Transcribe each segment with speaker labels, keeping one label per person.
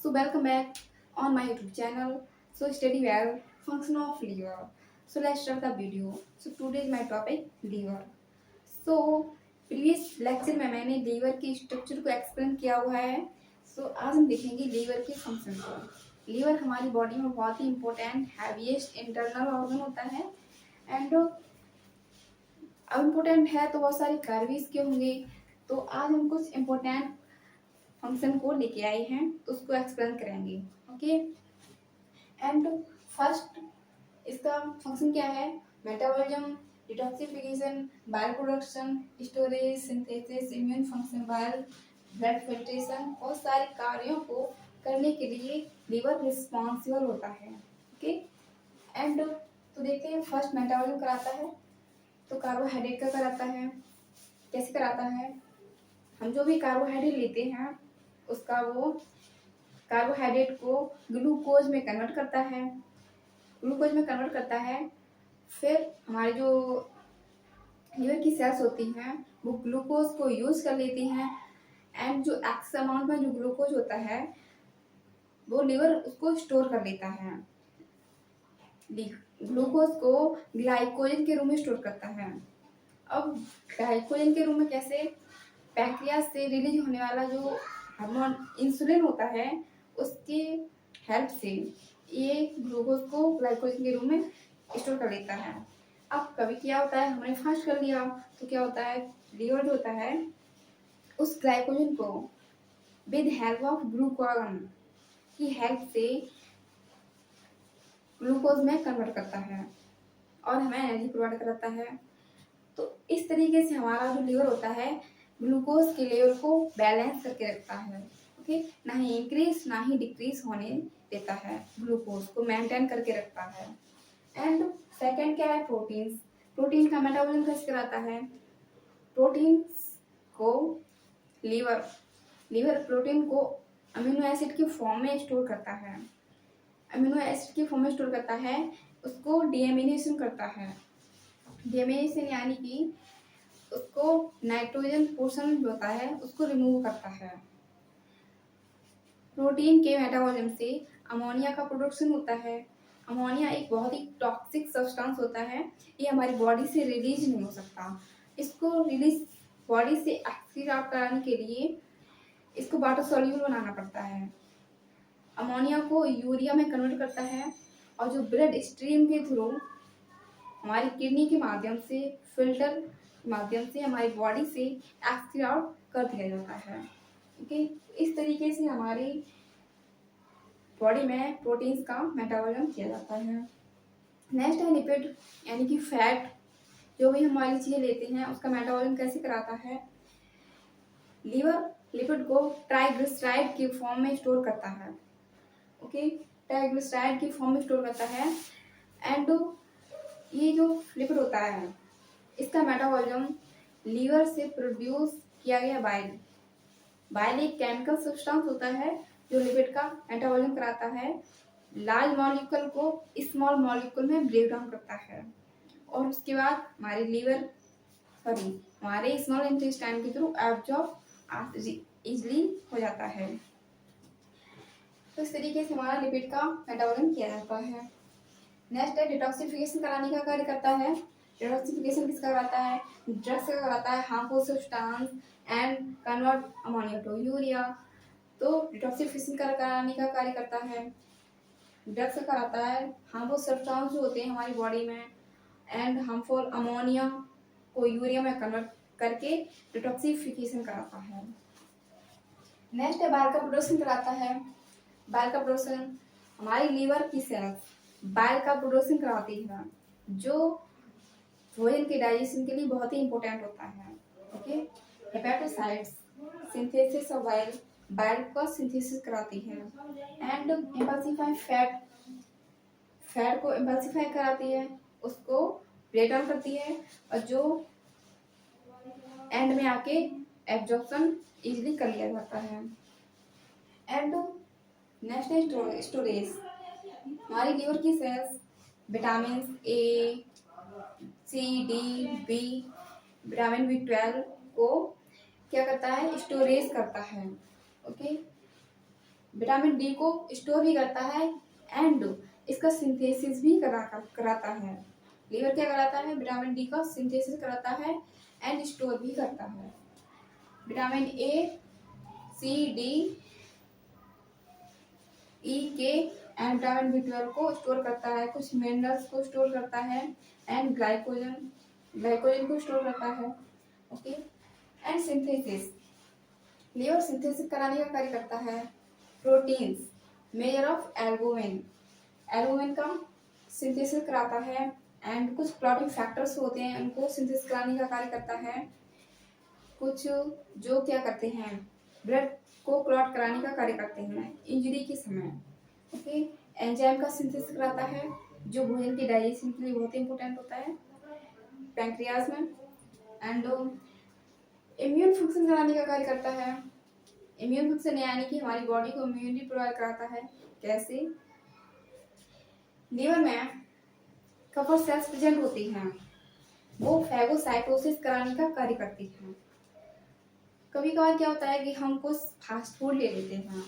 Speaker 1: So welcome back on my YouTube channel. So study well, function of liver. So let's start the video. So today is my topic liver. So previous lecture में मैंने liver के structure को explain किया हुआ है. सो आज हम देखेंगे लीवर के फंक्शन को. लीवर हमारी बॉडी में बहुत ही इंपॉर्टेंट हैवीएस्ट इंटरनल ऑर्गन होता है एंड अब इम्पोर्टेंट है तो बहुत सारे कार्य भी इसके होंगे. तो आज हम कुछ इम्पोर्टेंट फंक्शन को लेके आए हैं तो उसको एक्सप्लेन करेंगे. ओके एंड फर्स्ट इसका फंक्शन क्या है? Metabolism, detoxification, bile production, storage, synthesis, immune function, bile, blood filtration और सारे कार्यों को करने के लिए लीवर रिस्पॉन्सिबल होता है. ओके एंड तो देखते हैं फर्स्ट मेटाबॉलिज्म कराता है तो कार्बोहाइड्रेट का कराता है. कैसे कराता है? हम जो भी कार्बोहाइड्रेट लेते हैं उसका वो कार्बोहाइड्रेट को ग्लूकोज में कन्वर्ट करता है. फिर हमारे जो लीवर की सेल्स होती हैं वो ग्लूकोज को यूज कर लेती हैं एंड जो एक्स अमाउंट में जो ग्लूकोज होता है वो लीवर उसको स्टोर कर लेता है. ग्लूकोज को ग्लाइकोजन के रूप में स्टोर करता है. अब ग्लाइकोजन के रूप में कैसे? पैंक्रियास से रिलीज होने वाला जो हार्मोन इंसुलिन होता है उसके हेल्प से ये ग्लूकोज को ग्लाइकोजन के रूप में स्टोर कर लेता है. अब कभी क्या होता है, हमने फास्ट कर लिया तो क्या होता है, लीवर जो होता है उस ग्लाइकोजन को विद हेल्प ऑफ ग्लूकागन की हेल्प से ग्लूकोज में कन्वर्ट करता है और हमें एनर्जी प्रोवाइड कराता है. तो इस तरीके से हमारा जो लीवर होता है ग्लूकोज के लेवल को बैलेंस करके रखता है. ओके ना ही इंक्रीज ना ही डिक्रीज होने देता है, ग्लूकोज को मेंटेन करके रखता है. एंड सेकंड क्या है? प्रोटीन्स. प्रोटीन का मेटाबॉलिज्म कैसे कराता है? प्रोटीन्स को लीवर प्रोटीन को अमीनो एसिड की फॉर्म में स्टोर करता है. उसको डीएमिनेशन करता है. डीएमिनेशन यानी कि उसको नाइट्रोजन पोर्शन जो होता है उसको रिमूव करता है. प्रोटीन के मेटाबॉलिज्म से अमोनिया का प्रोडक्शन होता है. अमोनिया एक बहुत ही टॉक्सिक सब्सटेंस होता है, ये हमारी बॉडी से रिलीज नहीं हो सकता. इसको रिलीज बॉडी से एक्सक्रीट आउट कराने के लिए इसको वाटर सॉल्यूबल बनाना पड़ता है. अमोनिया को यूरिया में कन्वर्ट करता है और जो ब्लड स्ट्रीम के थ्रू हमारी किडनी के माध्यम से फिल्टर के माध्यम से हमारी बॉडी से एक्सक्रीट आउट कर दिया जाता है. ओके इस तरीके से हमारी बॉडी में प्रोटीन्स का मेटाबॉलिज्म किया जाता है. नेक्स्ट है लिपिड यानी कि फैट. जो भी हमारी चीज़ें लेते हैं उसका मेटाबॉलिज्म कैसे कराता है? लीवर लिपिड को ट्राइग्लिसराइड की फॉर्म में स्टोर करता है. ओके ट्राइग्लिसराइड की फॉर्म में स्टोर करता है एंड ये जो लिपिड होता है इसका मेटाबॉलिज्म लीवर से प्रोड्यूस किया गया बाइल एक केमिकल सब्सटेंस होता है जो लिपिड का मेटाबॉलिज्म कराता है. लार्ज मॉलिक्यूल को स्मॉल मॉलिक्यूल में ब्रेक डाउन करता है और उसके बाद हमारे स्मॉल इंटेस्टाइन के थ्रू एब्जॉर्ब इजिली हो जाता है. तो इस तरीके से हमारा लिपिड का मेटाबॉलिज्म किया जाता है. नेक्स्ट है डिटॉक्सिफिकेशन कराने का कार्य करता है. डिटॉक्सिफिकेशन किसका कराता है? ड्रग्स का कराता है, harmful substance and convert ammonia to urea. तो डिटॉक्सिफिकेशन कराने का कार्य करता है. ड्रग्स का कराता है, हार्मफुल सब्सटेंस जो होते हैं हमारी बॉडी में एंड हार्मफुल अमोनिया को यूरिया में कन्वर्ट करके डिटॉक्सिफिकेशन कराता है. नेक्स्ट है बाइल का प्रोडक्शन कराता है. बाइल का प्रोडक्शन हमारी लीवर की सेल्स बाइल का प्रोडक्शन कराती है जो भोजन के डाइजेशन के लिए बहुत ही इंपॉर्टेंट होता है. Okay hepatocytes synthesis of bile का सिंथेसिस कराती है एंड एम्पल्सिफाई फैट को एम्पल्सिफाई कराती है, उसको ब्रेक डाउन करती है और जो एंड में आके एब्जॉर्प्शन इजीली कर लिया जाता है. एंड नेक्स्ट है स्टोरेज. हमारी लीवर की cells vitamin A C D B vitamin B12 को क्या करता है? स्टोरेज करता है. ओके विटामिन डी को स्टोर भी करता है एंड इसका सिंथेसिस भी कराता है। लीवर क्या कराता है? विटामिन डी का सिंथेसिस कराता है एंड स्टोर भी करता है। विटामिन ए, सी, डी, ई, के एंड विटामिन B12 को स्टोर करता है, कुछ मिनरल्स को स्टोर करता है एंड ग्लाइकोजन को स्टोर करता है। Okay, and synthesis, liver synthesis कराने का कार्य करता है। प्रोटीन्स, मेजर ऑफ एल्बुमिन का सिंथेसिस कराता है एंड कुछ क्लॉटिंग फैक्टर्स होते हैं उनको सिंथेसिस कराने का कार्य करता है। कुछ जो क्या करते हैं, ब्लड को क्लॉट कराने का कार्य करते हैं इंजरी के समय। ओके, एंजाइम का सिंथेसिस कराता है जो भोजन के डाइजेशन के लिए बहुत इंपॉर्टेंट होता है पैंक्रियाज में। एंड इम्यून फंक्शन कराने का कार्य करता है। इम्यून फंक्शन यानी कि हमारी बॉडी को इम्यूनिटी प्रोवाइड कराता है। कैसे? लीवर में कफर सेल्स प्रेजेंट होती हैं, वो फैगोसाइटोसिस कराने का कार्य करती हैं। कभी कभार क्या होता है कि हम कुछ फास्ट फूड ले लेते हैं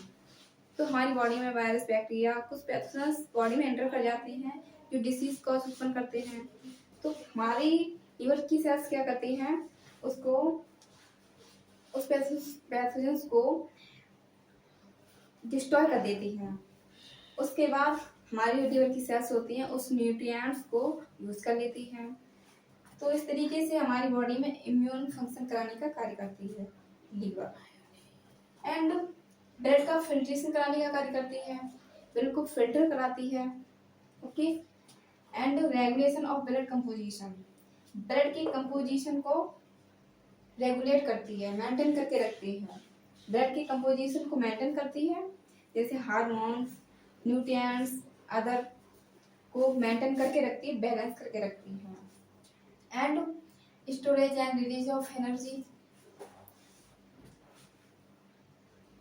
Speaker 1: तो हमारी बॉडी में वायरस, बैक्टीरिया, कुछ पैथोजेंस बॉडी में एंटर कर जाते हैं जो डिसीज कॉज उत्पन्न करते हैं। तो हमारी लीवर की सेल्स क्या करती हैं, उसको उस पैथोजेंस को डिस्ट्रॉय कर देती हैं। उसके बाद हमारी लीवर की सेल्स होती हैं उस न्यूट्रिएंट्स को यूज कर लेती हैं। तो इस तरीके से हमारी बॉडी में इम्यून फंक्शन कराने का कार्य करती है लीवर। एंड ब्लड का फिल्ट्रेशन कराने का कार्य करती है, ब्लड को फिल्टर कराती है। Okay, and regulation of blood composition, blood की कंपोजिशन को रेगुलेट करती है, मेंटेन करके रखती है। ब्लड की कंपोजिशन को मेंटेन करती है, जैसे हार्मोन्स, न्यूट्रिएंट्स, अदर को मेंटेन करके रखती है, बैलेंस करके रखती है। And storage and release of energy,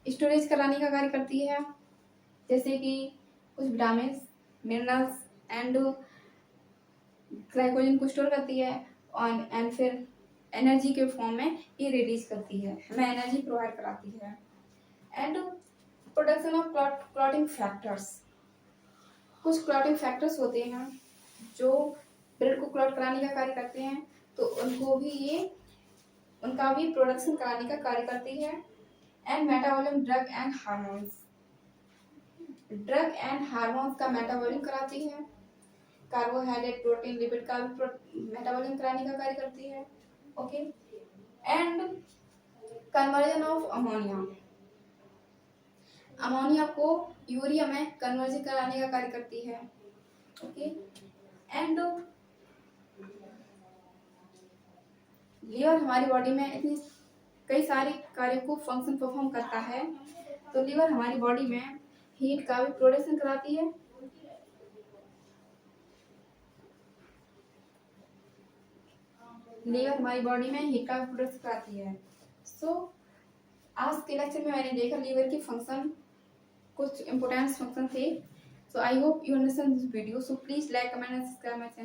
Speaker 1: storage कराने का कार्य करती है, जैसे कि कुछ विटामिन, मिनरल्स एंड ग्लाइकोजन को स्टोर करती है एंड फिर एनर्जी के फॉर्म में ये रिलीज करती है, हमें एनर्जी प्रोवाइड कराती है। And production of clotting factors, कुछ क्लॉटिंग फैक्टर्स होते हैं जो ब्लड को क्लॉट कराने का कार्य करते हैं, तो उनका भी प्रोडक्शन कराने का कार्य करती है। And metabolism, drug and hormones का मेटाबॉलिज्म कराती है। कार्बोहाइड्रेट, प्रोटीन, लिपिड का भी मेटाबॉलिज्म कराने का कार्य करती है। Okay, and conversion of ammonia को यूरिया में कन्वर्जन कराने का कार्य करती है। ओके, एंड लीवर हमारी बॉडी में इतनी कई सारे कार्यों को फंक्शन परफॉर्म करता है। तो लीवर हमारी बॉडी में हीट का भी प्रोडक्शन कराती है। लीवर हमारी बॉडी में हीट का भी प्रोडक्शन कराती है। सो आज के लेक्चर में मैंने देखा लीवर की फंक्शन, कुछ इम्पोर्टेंट फंक्शन थे। So I hope you understand this video. So please like, comment and subscribe my channel.